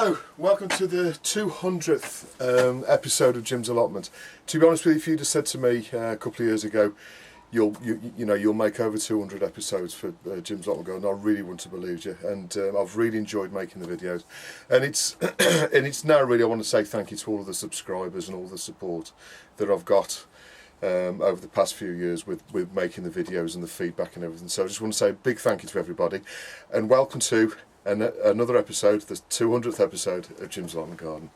Hello, welcome to the 200th episode of Jim's Allotment. To be honest with you, if you'd have said to me a couple of years ago, you'll make over 200 episodes for Jim's Allotment Garden, I really wouldn't have believed you. And I've really enjoyed making the videos. And it's and it's now really, I want to say thank you to all of the subscribers and all the support that I've got over the past few years with making the videos and the feedback and everything. So I just want to say a big thank you to everybody, and welcome to another episode, the 200th episode of Jim's Allotment Garden.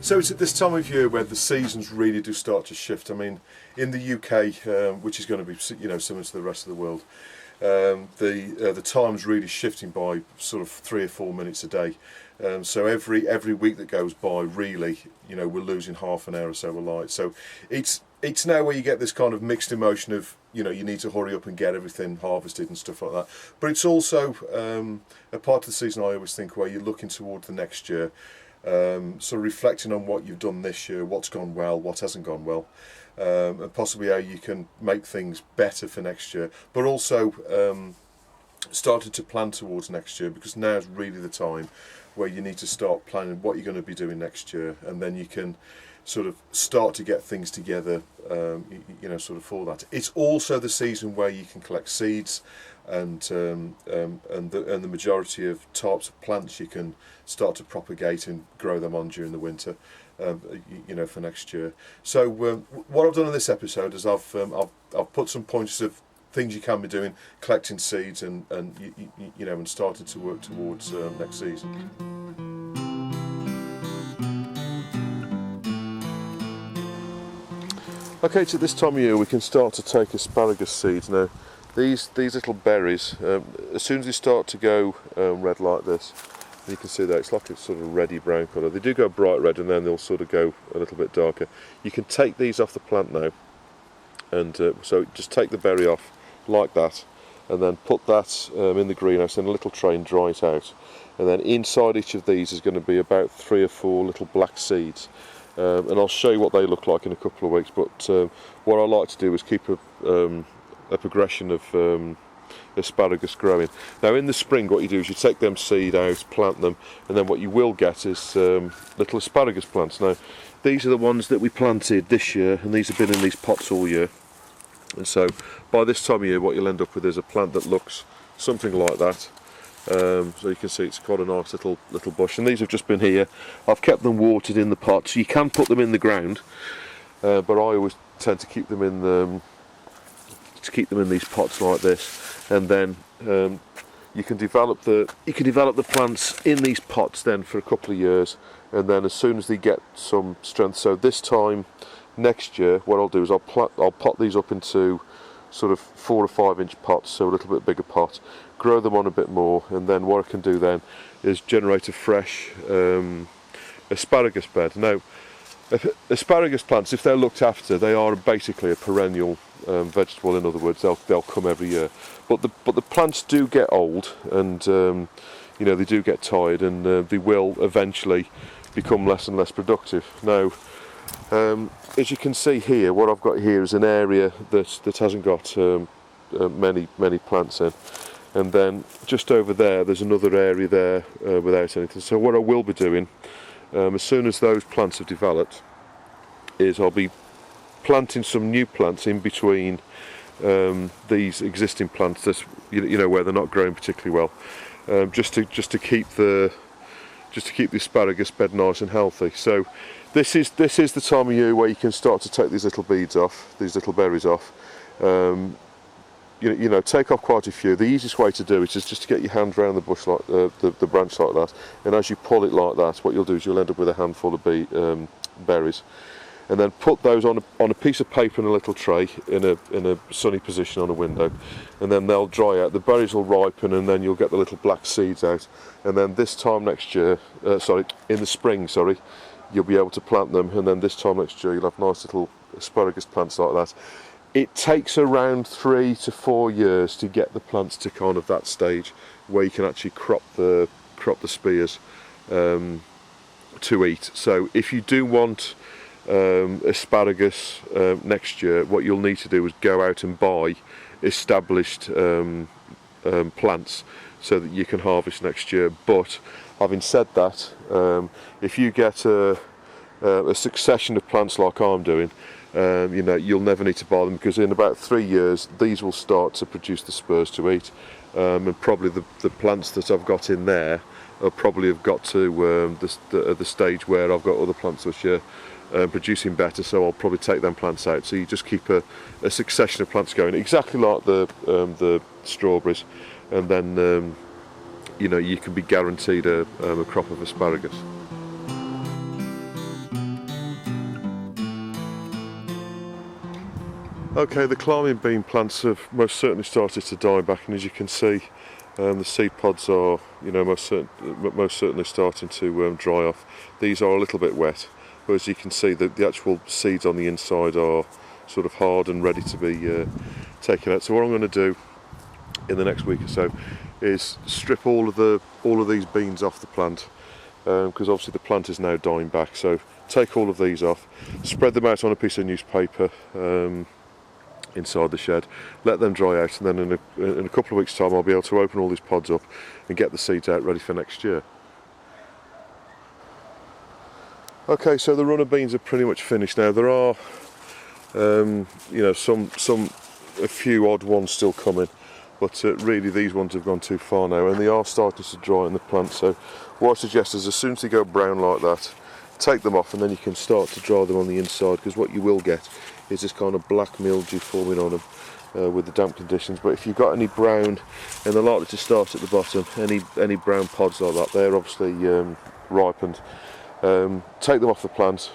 So it's at this time of year where the seasons really do start to shift. I mean, in the UK, which is going to be similar to the rest of the world, the time's really shifting by sort of 3 or 4 minutes a day. So every week that goes by, really, we're losing half an hour or so of light. So it's now where you get this kind of mixed emotion of you need to hurry up and get everything harvested and stuff like that. But it's also a part of the season I always think where you're looking toward the next year. Sort of reflecting on what you've done this year, what's gone well, what hasn't gone well, and possibly how you can make things better for next year, but also starting to plan towards next year, because now is really the time where you need to start planning what you're going to be doing next year, and then you can sort of start to get things together, sort of for that. It's also the season where you can collect seeds, and the majority of types of plants you can start to propagate and grow them on during the winter, for next year. So what I've done in this episode is I've put some pointers of things you can be doing, collecting seeds and starting to work towards next season. Okay, so this time of year we can start to take asparagus seeds. Now these little berries, as soon as they start to go red like this, you can see that it's like a sort of reddy brown colour. They do go bright red and then they'll sort of go a little bit darker. You can take these off the plant now, and so just take the berry off like that, and then put that in the greenhouse in a little tray and dry it out. And then inside each of these is going to be about 3 or 4 little black seeds. And I'll show you what they look like in a couple of weeks, but what I like to do is keep a progression of asparagus growing. Now in the spring what you do is you take them seed out, plant them, and then what you will get is little asparagus plants. Now these are the ones that we planted this year, and these have been in these pots all year, and so by this time of year what you'll end up with is a plant that looks something like that. So you can see it's quite a nice little bush, and these have just been here. I've kept them watered in the pots. You can put them in the ground, but I always tend to keep them in these pots like this, and then you can develop the plants in these pots then for a couple of years, and then as soon as they get some strength, so this time next year what I'll do is I'll pot these up into sort of 4 or 5 inch pots, so a little bit bigger pot, grow them on a bit more, and then what I can do then is generate a fresh asparagus bed. Now asparagus plants, if they're looked after, they are basically a perennial vegetable. In other words, they'll come every year, but the plants do get old, and they do get tired, and they will eventually become less and less productive. Now as you can see here, what I've got here is an area that hasn't got many plants in, and then just over there's another area there without anything. So what I will be doing, as soon as those plants have developed, is I'll be planting some new plants in between these existing plants that where they're not growing particularly well, just to keep the asparagus bed nice and healthy. So this is the time of year where you can start to take these little beads off, these little berries off. you know, take off quite a few. The easiest way to do it is just to get your hand around the bush, like the branch like that, and as you pull it like that, what you'll do is you'll end up with a handful of berries, and then put those on a piece of paper in a little tray in a sunny position on a window, and then they'll dry out. The berries will ripen, and then you'll get the little black seeds out, and then this time next year, in the spring, you'll be able to plant them, and then this time next year you'll have nice little asparagus plants like that. It takes around 3 to 4 years to get the plants to kind of that stage where you can actually crop the spears to eat. So if you do want asparagus next year, what you'll need to do is go out and buy established plants so that you can harvest next year. But having said that, if you get a succession of plants like I'm doing, you know, you'll never need to buy them, because in about 3 years these will start to produce the spurs to eat, and probably the plants that I've got in there will probably have got to the stage where I've got other plants which are producing better, so I'll probably take them plants out. So you just keep a succession of plants going, exactly like the strawberries, and then you know, you can be guaranteed a crop of asparagus. Okay, the climbing bean plants have most certainly started to die back, and as you can see, the seed pods are, you know, most certainly starting to dry off. These are a little bit wet, but as you can see, the actual seeds on the inside are sort of hard and ready to be taken out. So what I'm going to do in the next week or so is strip all of these beans off the plant, because obviously the plant is now dying back. So take all of these off, spread them out on a piece of newspaper inside the shed, let them dry out, and then in a couple of weeks' time I'll be able to open all these pods up and get the seeds out ready for next year. Okay, so the run of beans are pretty much finished now. There are you know, a few odd ones still coming, but really these ones have gone too far now, and they are starting to dry in the plant. So what I suggest is, as soon as they go brown like that, take them off, and then you can start to dry them on the inside, because what you will get is this kind of black mildew forming on them with the damp conditions. But if you've got any brown, and they're likely to start at the bottom, any brown pods like that, they're obviously ripened. Take them off the plant,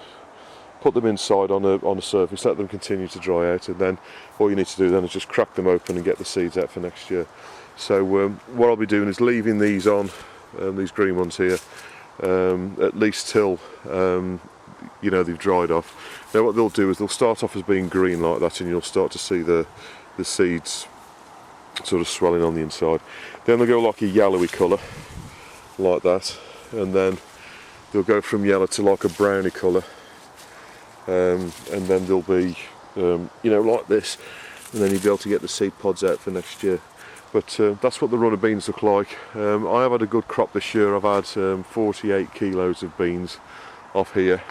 put them inside on a surface, let them continue to dry out, and then all you need to do then is just crack them open and get the seeds out for next year. So what I'll be doing is leaving these on, these green ones here, at least till you know, they've dried off. Now what they'll do is they'll start off as being green like that, and you'll start to see the seeds sort of swelling on the inside. Then they'll go like a yellowy colour like that, and then they'll go from yellow to like a browny colour, and then they'll be you know, like this, and then you'll be able to get the seed pods out for next year. But that's what the run of beans look like. I have had a good crop this year. I've had 48 kilos of beans off here.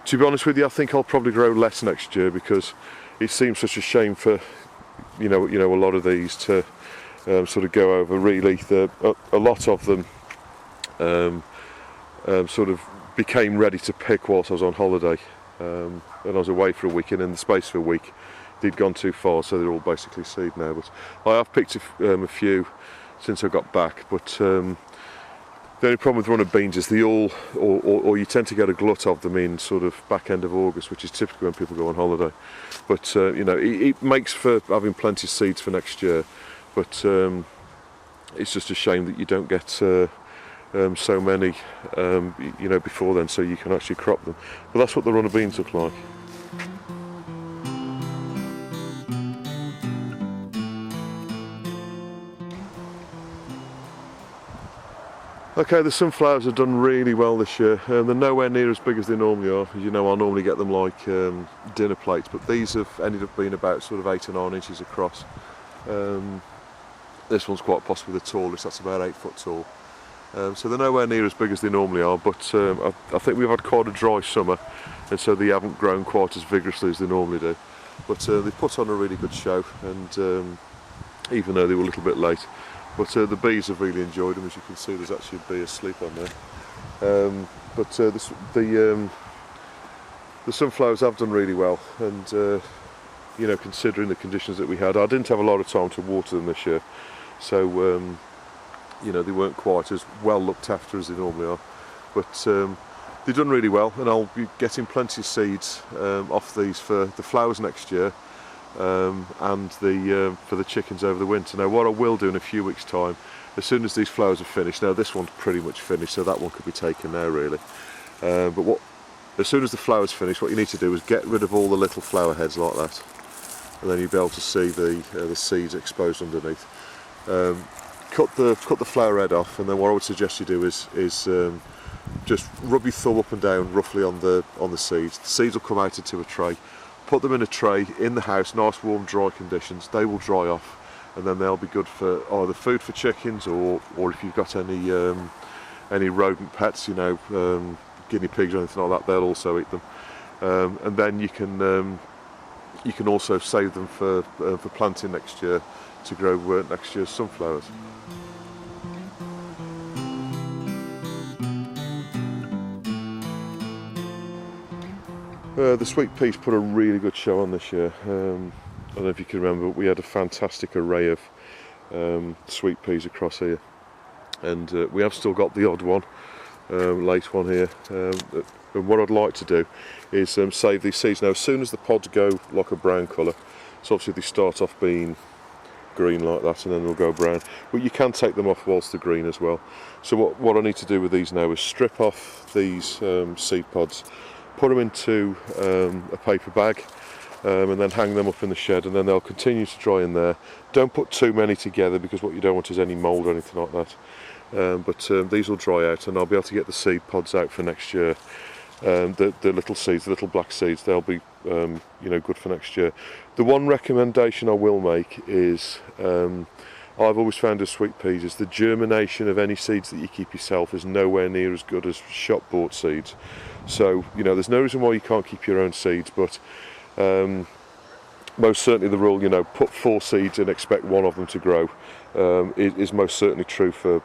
To be honest with you, I think I'll probably grow less next year, because it seems such a shame for you know a lot of these to sort of go over. Really, a lot of them sort of became ready to pick whilst I was on holiday, and I was away for a week, and in the space of a week they'd gone too far, so they're all basically seed now. But I have picked a few since I got back. But the only problem with run of beans is they all, or you tend to get a glut of them in sort of back end of August, which is typically when people go on holiday. But you know, it makes for having plenty of seeds for next year. But it's just a shame that you don't get so many, you know, before then, so you can actually crop them. But that's what the run of beans look like. Okay, the sunflowers have done really well this year. They're nowhere near as big as they normally are. As you know, I normally get them like dinner plates, but these have ended up being about sort of 8 or 9 inches across. This one's quite possibly the tallest, that's about 8 foot tall. So they're nowhere near as big as they normally are, but I think we've had quite a dry summer, and so they haven't grown quite as vigorously as they normally do. But they put on a really good show, and even though they were a little bit late. But the bees have really enjoyed them. As you can see, there's actually a bee asleep on there. But the sunflowers have done really well, and you know, considering the conditions that we had. I didn't have a lot of time to water them this year, so you know, they weren't quite as well looked after as they normally are, but they've done really well, and I'll be getting plenty of seeds off these for the flowers next year, and for the chickens over the winter. Now what I will do in a few weeks' time, as soon as these flowers are finished, now this one's pretty much finished, so that one could be taken now really, but as soon as the flowers finish, what you need to do is get rid of all the little flower heads like that, and then you'll be able to see the seeds exposed underneath. Cut the flower head off, and then what I would suggest you do is just rub your thumb up and down roughly on the seeds. The seeds will come out into a tray. Put them in a tray in the house, nice warm dry conditions. They will dry off, and then they'll be good for either food for chickens, or if you've got any rodent pets, you know, guinea pigs or anything like that, they'll also eat them. And then you can also save them for planting next year to grow next year's sunflowers. The Sweetpeas put a really good show on this year. I don't know if you can remember, but we had a fantastic array of Sweetpeas across here, and we have still got the odd one, late one here. And what I'd like to do is save these seeds. Now as soon as the pods go like a brown colour, so obviously they start off being green like that, and then they'll go brown, but you can take them off whilst they're green as well. So what I need to do with these now is strip off these seed pods, put them into a paper bag, and then hang them up in the shed, and then they'll continue to dry in there. Don't put too many together, because what you don't want is any mould or anything like that. But these will dry out, and I'll be able to get the seed pods out for next year. The little seeds, the little black seeds, they'll be you know, good for next year. The one recommendation I will make is, I've always found with sweet peas, is the germination of any seeds that you keep yourself is nowhere near as good as shop bought seeds. So you know, there's no reason why you can't keep your own seeds, but most certainly the rule, you know, put 4 seeds and expect one of them to grow, is most certainly true for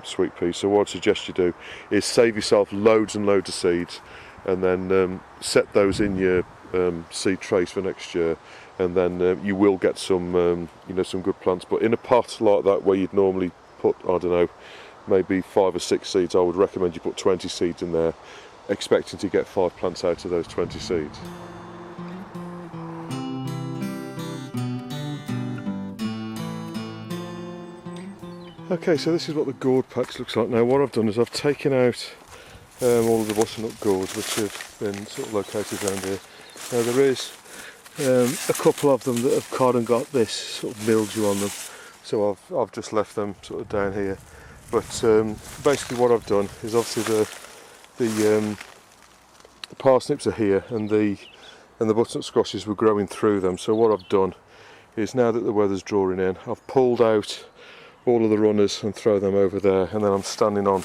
sweet peas. So what I'd suggest you do is save yourself loads and loads of seeds, and then set those in your seed trays for next year, and then you will get some you know, some good plants. But in a pot like that, where you'd normally put, I don't know, maybe 5 or 6 seeds, I would recommend you put 20 seeds in there, expecting to get 5 plants out of those 20 seeds. Okay, so this is what the gourd patch looks like now. What I've done is I've taken out all of the butternut gourds which have been sort of located around here. Now there is a couple of them that have kind of got this sort of mildew on them, so I've just left them sort of down here. But basically what I've done is, obviously the parsnips are here, and the butternut squashes were growing through them. So what I've done is, now that the weather's drawing in, I've pulled out all of the runners and throw them over there, and then I'm standing on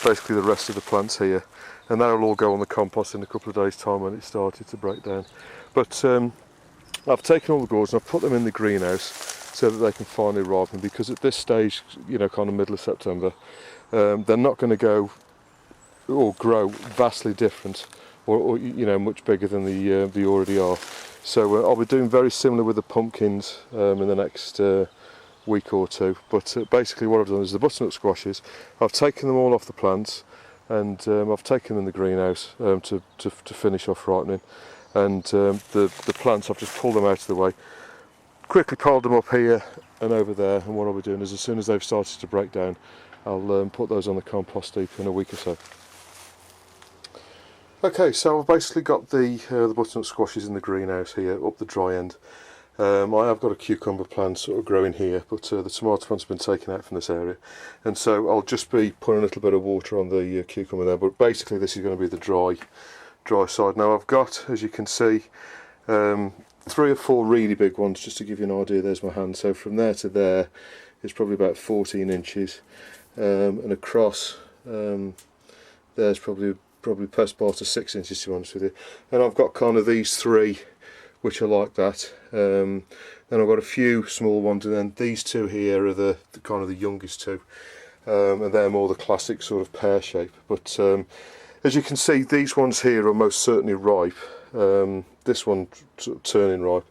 basically the rest of the plants here, and that'll all go on the compost in a couple of days' time when it started to break down. But I've taken all the gourds and I've put them in the greenhouse so that they can finally ripen, because at this stage, you know, kind of middle of September, they're not going to go or grow vastly different, or you know, much bigger than they already are. So I'll be doing very similar with the pumpkins in the next week or two. But basically what I've done is the butternut squashes, I've taken them all off the plants, and I've taken them in the greenhouse to finish off ripening, and the plants, I've just pulled them out of the way, quickly piled them up here and over there, and what I'll be doing is, as soon as they've started to break down, I'll put those on the compost heap in a week or so. Okay, so I've basically got the butternut squashes in the greenhouse here, up the dry end. I have got a cucumber plant sort of growing here, but the tomato plants have been taken out from this area, and so I'll just be putting a little bit of water on the cucumber there. But basically this is going to be the dry side. Now I've got, as you can see, 3 or 4 really big ones, just to give you an idea. There's my hand, so from there to there is probably about 14 inches, and across there's probably best part of 6 inches, to be honest with you. And I've got kind of these 3 which are like that, then I've got a few small ones, and then these 2 here are the kind of the youngest 2, and they're more the classic sort of pear shape. But as you can see, these ones here are most certainly ripe. This one sort of turning ripe.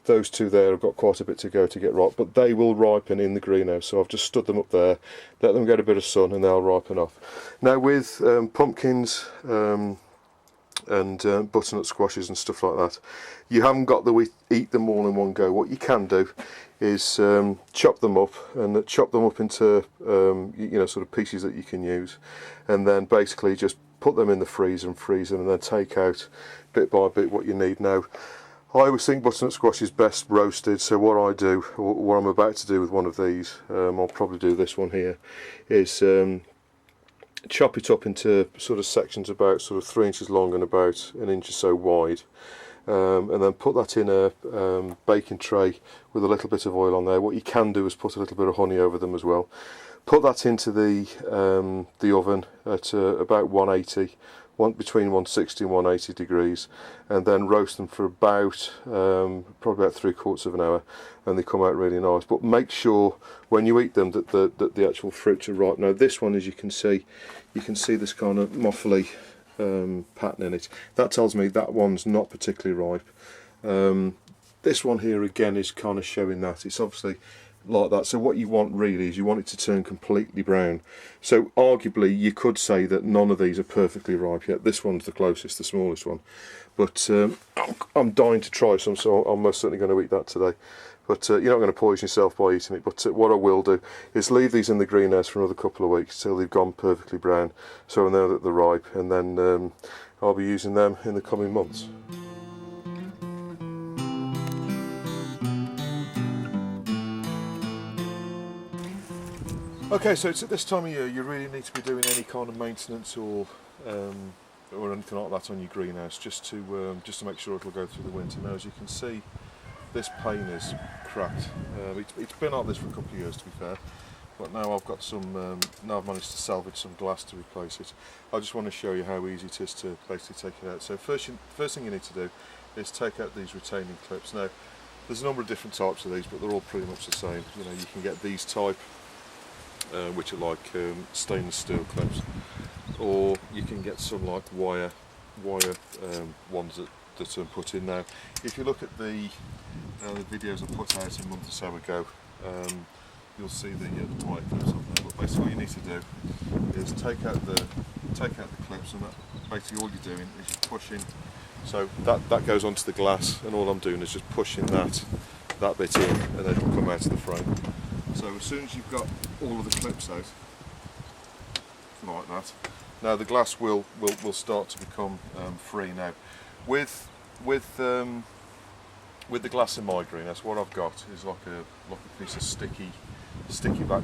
those two there have got quite a bit to go to get ripe, but they will ripen in the greenhouse. So I've just stood them up there, let them get a bit of sun, and they'll ripen off. Now with pumpkins and butternut squashes and stuff like that, you haven't got to eat them all in one go. What you can do is chop them up into sort of pieces that you can use, and then basically just put them in the freezer and freeze them, and then take out bit by bit what you need. Now I always think butternut squash is best roasted, so what I do, or what I'm about to do with one of these, I'll probably do this one here, is chop it up into sort of sections about sort of 3 inches long and about 1 inch or so wide, and then put that in a baking tray with a little bit of oil on there. What you can do is put a little bit of honey over them as well. Put that into the oven at about 180, between 160 and 180 degrees, and then roast them for about probably about 3/4 of an hour, and they come out really nice. But make sure when you eat them that the actual fruits are ripe. Now this one, as you can see this kind of moffly pattern in it. That tells me that one's not particularly ripe. This one here again is kind of showing that it's obviously like that. So what you want really is you want it to turn completely brown. So arguably you could say that none of these are perfectly ripe yet. This one's the closest, the smallest one. But I'm dying to try some, so I'm most certainly going to eat that today. But you're not going to poison yourself by eating it. But what I will do is leave these in the greenhouse for another couple of weeks till they've gone perfectly brown, so I know that they're ripe, and then I'll be using them in the coming months. Okay, so it's at this time of year you really need to be doing any kind of maintenance or anything like that on your greenhouse, just to make sure it'll go through the winter. Now, as you can see, this pane is cracked. It's been like this for a couple of years, to be fair, but now I've got some. Now I've managed to salvage some glass to replace it. I just want to show you how easy it is to basically take it out. So first thing you need to do is take out these retaining clips. Now, there's a number of different types of these, but they're all pretty much the same. You know, you can get these type, which are like stainless steel clips, or you can get some like wire ones that are put in. Now, if you look at the videos I put out a month or so ago, you'll see the wire clips on there. But basically, what you need to do is take out the clips, and that basically all you're doing is you're pushing. So that goes onto the glass, and all I'm doing is just pushing that bit in, and then it'll come out of the frame. So as soon as you've got all of the clips out, like that, now the glass will start to become free. Now, with the glass in my greenhouse, what I've got is like a piece of sticky back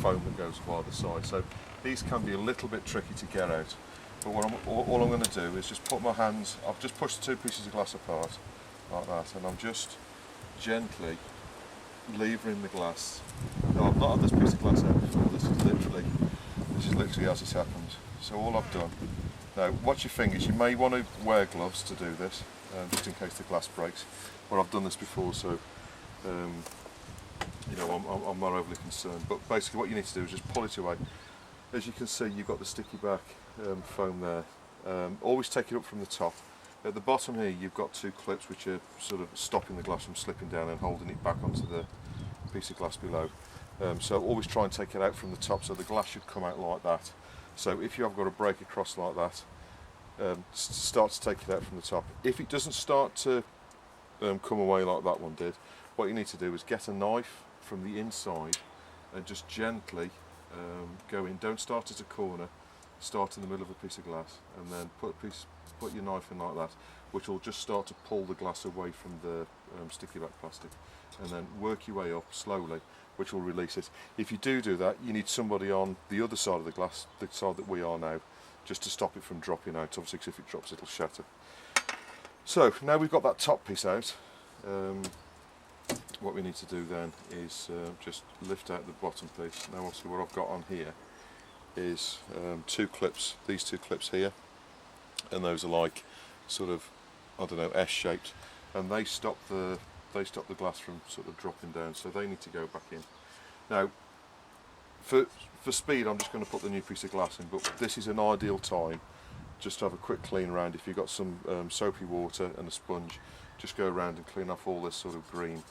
foam that goes by the side. So these can be a little bit tricky to get out. But all I'm going to do is just put my hands. I've just pushed the two pieces of glass apart like that, and I'm just gently levering the glass. No, I've not had this piece of glass out before. This is literally as it happens. So all I've done. Now, watch your fingers. You may want to wear gloves to do this, just in case the glass breaks. But I've done this before, so you know, I'm not overly concerned. But basically, what you need to do is just pull it away. As you can see, you've got the sticky back foam there. Always take it up from the top. At the bottom here, you've got two clips which are sort of stopping the glass from slipping down and holding it back onto the piece of glass below. So always try and take it out from the top, so the glass should come out like that. So if you have got a break across like that, start to take it out from the top. If it doesn't start to come away like that one did, what you need to do is get a knife from the inside and just gently go in. Don't start at a corner, start in the middle of a piece of glass, and then put your knife in like that, which will just start to pull the glass away from the sticky back plastic, and then work your way up slowly, which will release it. If you do that, you need somebody on the other side of the glass, the side that we are now, just to stop it from dropping out. Obviously, because if it drops, it'll shatter. So now we've got that top piece out, what we need to do then is just lift out the bottom piece. Now obviously what I've got on here is two clips, these two clips here, and those are like sort of, I don't know, S-shaped, and they stop the glass from sort of dropping down, so they need to go back in. Now for speed, I'm just going to put the new piece of glass in, but this is an ideal time just to have a quick clean round. If you've got some soapy water and a sponge, just go around and clean off all this sort of green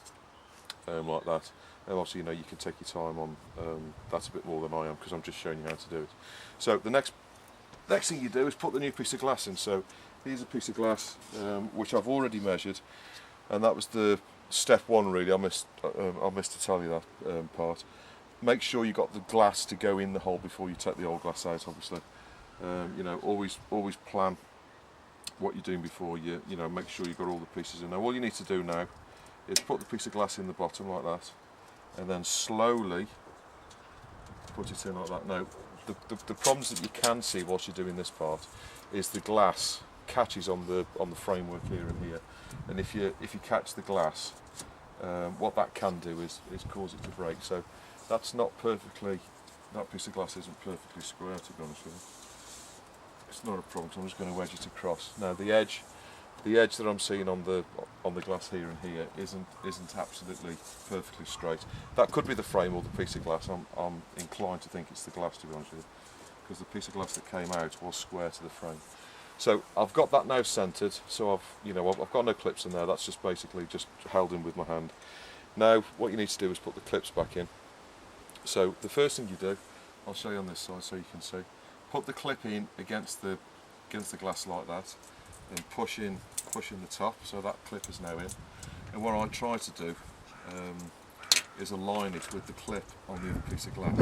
like that. And obviously, you know, you can take your time on that's a bit more than I am because I'm just showing you how to do it. So the next thing you do is put the new piece of glass in. So here's a piece of glass which I've already measured, and that was the step one really. I missed to tell you that part. Make sure you got the glass to go in the hole before you take the old glass out. Obviously, you know, always plan what you're doing before you know, make sure you've got all the pieces in. Now all you need to do now is put the piece of glass in the bottom like that, and then slowly put it in like that. Now the problems that you can see whilst you're doing this part is the glass catches on the framework here and here, and if you catch the glass, what that can do is cause it to break. So that's not perfectly, that piece of glass isn't perfectly square, to be honest with you. It's not a problem, so I'm just going to wedge it across. Now the edge that I'm seeing on the glass here and here isn't absolutely perfectly straight. That could be the frame or the piece of glass. I'm inclined to think it's the glass, to be honest with you, because the piece of glass that came out was square to the frame. So I've got that now centred. So I've got no clips in there. That's just basically just held in with my hand. Now what you need to do is put the clips back in. So the first thing you do, I'll show you on this side so you can see. Put the clip in against the glass like that, and push in the top, so that clip is now in. And what I try to do is align it with the clip on the other piece of glass,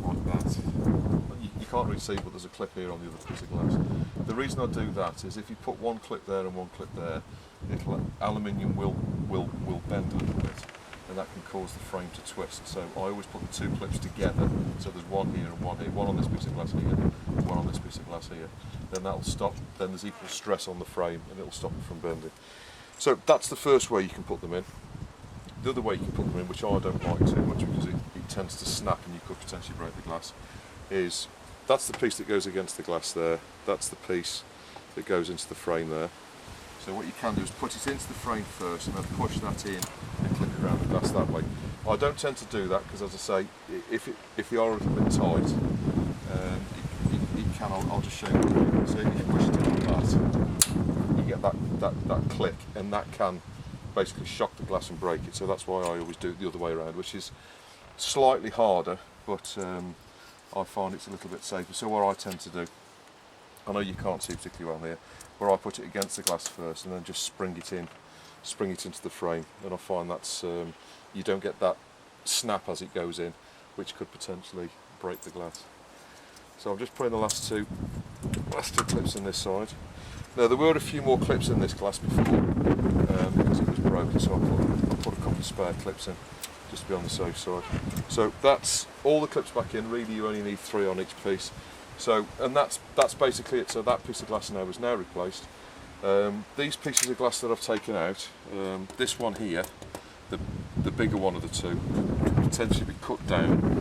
like that. You can't really see, but there's a clip here on the other piece of glass. The reason I do that is if you put one clip there and one clip there, aluminium will bend a little bit, and that can cause the frame to twist. So I always put the two clips together, so there's one here and one here, one on this piece of glass here, and one on this piece of glass here. Then that'll stop, then there's equal stress on the frame and it'll stop it from bending. So that's the first way you can put them in. The other way you can put them in, which I don't like too much because it tends to snap and you could potentially break the glass, is that's the piece that goes against the glass there, that's the piece that goes into the frame there. So what you can do is put it into the frame first and then push that in and clip it around the glass that way. I don't tend to do that because, as I say, if they are a little bit tight, it can. I'll just show you. So if you push it in like that, you get that click, and that can basically shock the glass and break it. So that's why I always do it the other way around, which is slightly harder, but I find it's a little bit safer. So what I tend to do, I know you can't see particularly well here, where I put it against the glass first and then just spring it into the frame, and I find that's you don't get that snap as it goes in, which could potentially break the glass. So I'm just putting the last two clips in this side. Now there were a few more clips in this glass before because it was broken, so I put a couple of spare clips in just to be on the safe side. So that's all the clips back in. Really, you only need 3 on each piece. So, and that's basically it. So that piece of glass now is now replaced. These pieces of glass that I've taken out, this one here, the bigger one of the two, could potentially be cut down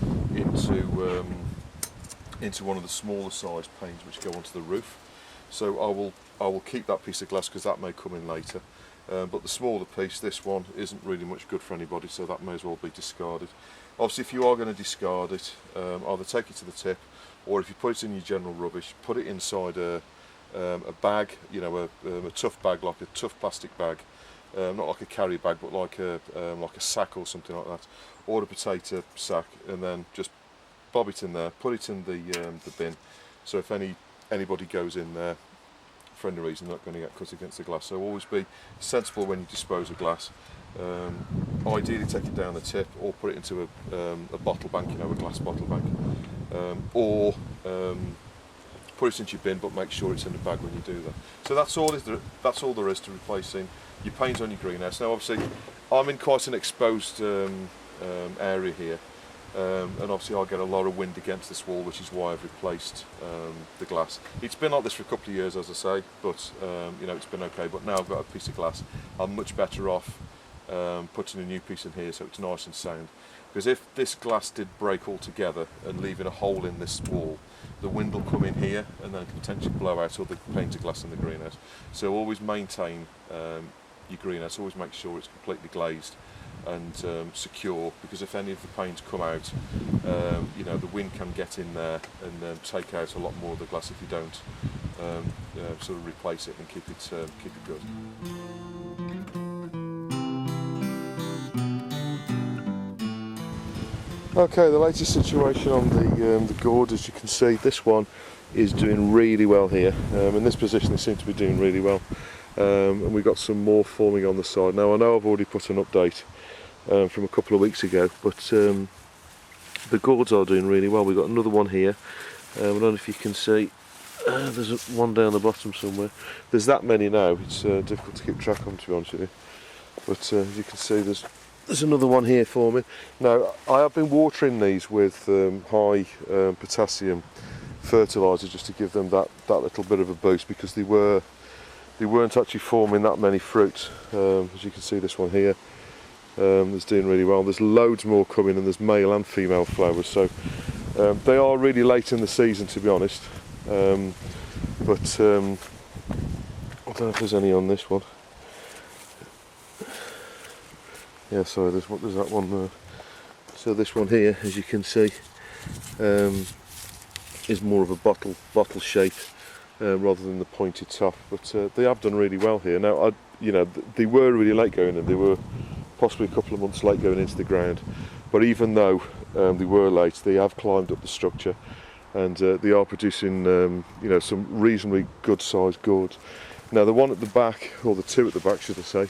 into one of the smaller sized panes which go onto the roof. So I will keep that piece of glass because that may come in later. But the smaller piece, this one, isn't really much good for anybody, so that may as well be discarded. Obviously, if you are going to discard it, either take it to the tip, or if you put it in your general rubbish, put it inside a bag, you know, a tough bag, like a tough plastic bag, not like a carry bag, but like a sack or something like that, or a potato sack, and then just bob it in there, put it in the bin. So if anybody goes in there, for any reason, they're not going to get cut against the glass. So always be sensible when you dispose of glass. Ideally take it down the tip or put it into a bottle bank, you know, a glass bottle bank, or put it into your bin, but make sure it's in the bag when you do that. So that's all there is to replacing your panes on your greenhouse. Now obviously I'm in quite an exposed area here, and obviously I get a lot of wind against this wall, which is why I've replaced the glass. It's been like this for a couple of years, as I say, but you know, it's been okay. But now I've got a piece of glass, I'm much better off putting a new piece in here so it's nice and sound. Because if this glass did break altogether and leaving a hole in this wall, the wind will come in here and then potentially blow out all the panes of glass in the greenhouse. So always maintain your greenhouse, always make sure it's completely glazed and secure, because if any of the panes come out, you know, the wind can get in there and take out a lot more of the glass if you don't sort of replace it and keep it good. Okay, the latest situation on the gourd, as you can see, this one is doing really well here. In this position they seem to be doing really well, and we've got some more forming on the side. Now I know I've already put an update from a couple of weeks ago, but the gourds are doing really well. We've got another one here. I don't know if you can see, there's one down the bottom somewhere. There's that many now, it's difficult to keep track of, to be honest with you. But as you can see, there's another one here forming. Now I have been watering these with high potassium fertiliser just to give them that little bit of a boost, because they weren't actually forming that many fruits. As you can see, this one here is doing really well. There's loads more coming, and there's male and female flowers, so they are really late in the season, to be honest. But I don't know if there's any on this one. Yeah, sorry, there's that one there. So this one here, as you can see, is more of a bottle shape rather than the pointed top. But they have done really well here. Now, you know, they were really late going in. They were possibly a couple of months late going into the ground. But even though they were late, they have climbed up the structure, and they are producing, you know, some reasonably good-sized gourds. Now, the one at the back, or the two at the back, should I say,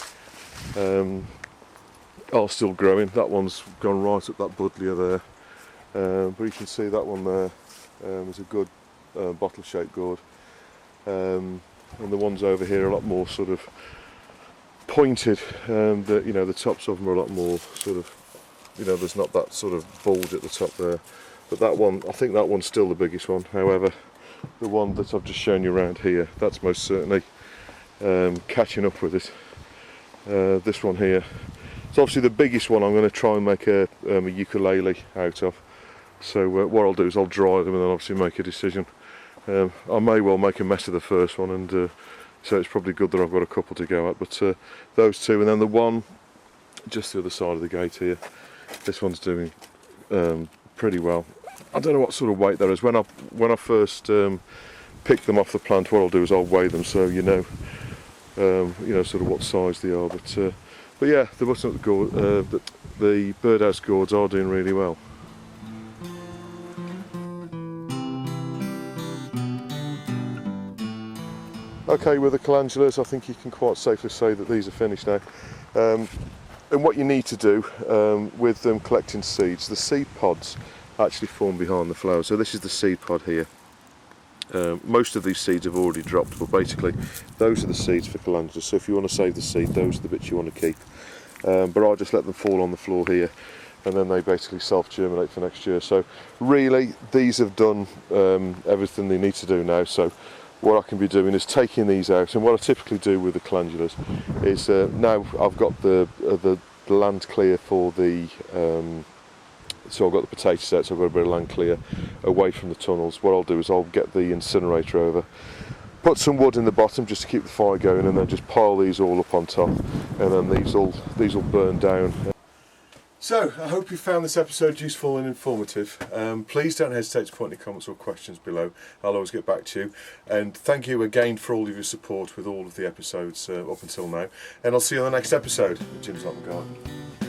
are still growing. That one's gone right up that buddleia there, but you can see that one there is a good bottle-shaped gourd, and the ones over here are a lot more sort of pointed. You know, the tops of them are a lot more sort of, you know, there's not that sort of bulge at the top there. But that one, I think that one's still the biggest one. However, the one that I've just shown you around here, that's most certainly catching up with it. This one here, it's obviously the biggest one I'm going to try and make a ukulele out of. So what I'll do is I'll dry them and then obviously make a decision. I may well make a mess of the first one, and so it's probably good that I've got a couple to go at. But those two, and then the one just the other side of the gate here, this one's doing pretty well. I don't know what sort of weight there is. When I first pick them off the plant, what I'll do is I'll weigh them, so you know sort of what size they are. But yeah, the butternut gourd, the birdhouse gourds are doing really well. Okay, with the calendulas, I think you can quite safely say that these are finished now. And what you need to do with them collecting seeds, the seed pods actually form behind the flower. So this is the seed pod here. Most of these seeds have already dropped, but basically those are the seeds for calendulas. So if you want to save the seed, those are the bits you want to keep. But I'll just let them fall on the floor here, and then they basically self-germinate for next year. So really, these have done everything they need to do now. So what I can be doing is taking these out, and what I typically do with the calendulas is now I've got the land clear for the so I've got the potatoes out, so I've got a bit of land clear away from the tunnels. What I'll do is I'll get the incinerator over, put some wood in the bottom just to keep the fire going, and then just pile these all up on top, and then these will burn down. So, I hope you found this episode useful and informative. Please don't hesitate to put any comments or questions below. I'll always get back to you. And thank you again for all of your support with all of the episodes up until now. And I'll see you on the next episode of Jim's Allotment Garden.